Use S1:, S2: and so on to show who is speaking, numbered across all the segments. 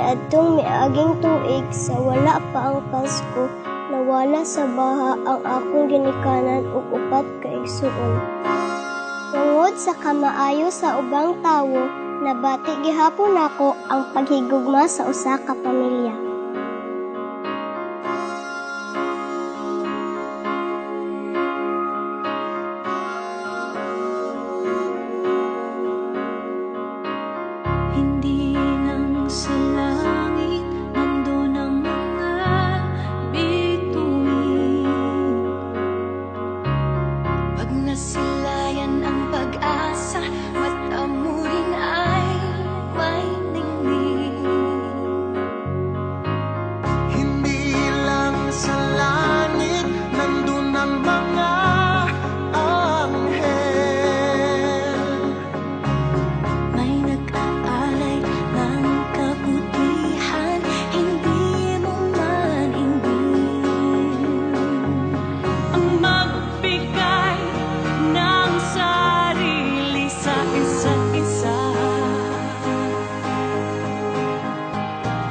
S1: Kaniadtong miaging tuig sa wala pa ang Pasko, nawala sa baha ang akong ginikanan ug upat ka igsuon. Tungod sa kamaayo sa ubang tawo, nabati gihapon nako ang paghigugma sa usa ka pamilya.
S2: Hindi lang sa langit nandun ang mga bituin. Pag nasilayan ang pag-asa, mata mo rin ay may ningning.
S3: Hindi lang sa langit nandun ang mga anghel.
S2: May nag-aalay ng kabutihan, hindi mo maningin. Ang magbigay ng sarili sa isa't isa.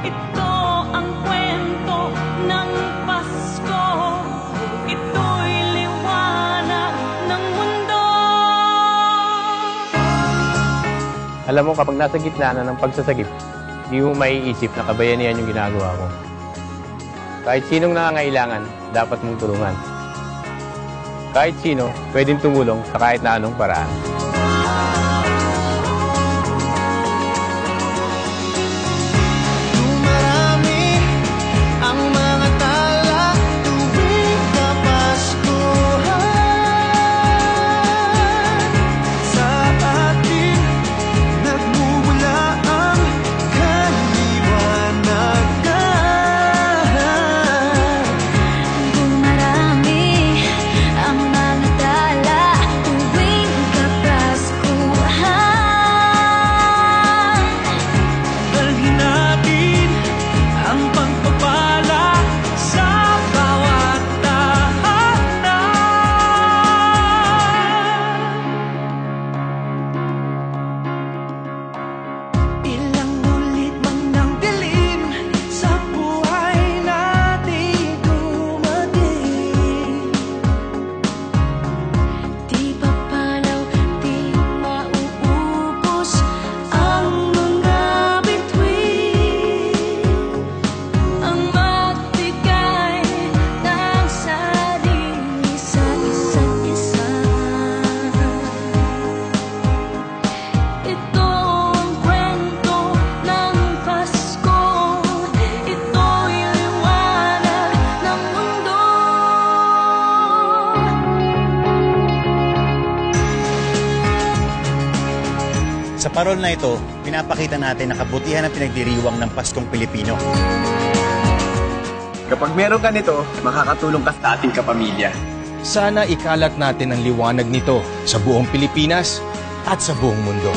S2: Ito ang kwento ng Pasko. Ito'y liwanag ng mundo.
S4: Alam mo, kapag nasa gitna na ng pagsasagip, hindi mo maiisip na kabayanihan yung ginagawa mo. Kahit sinong nangangailangan, dapat mong tulungan. Kahit sino, pwedeng tumulong sa kahit na anong paraan.
S3: Dumarami ang mga tala tuwing Kapaskuhan. Sa atin nagmumula ang kaliwanagan.
S2: Dumarami ang mga tala tuwing Kapaskuhan.
S3: Dalhin natin ang pagpapala sa bawat tahanan. Ilang ulit man ng dilim sa buhay natin dumating.
S2: Di papalaw, di mauubos ang mga bituin. Ang magbigay ng sarili sa isa't isa. Ito ang kwento ng Pasko. Ito'y liwanag ng mundo.
S5: Sa parol na ito, pinapakita natin ang kabutihan ng pinagdiriwang ng Paskong Pilipino.
S6: Kapag meron ka nito, makakatulong ka sa ating kapamilya.
S7: Sana ikalat natin ang liwanag nito sa buong Pilipinas at sa buong mundo.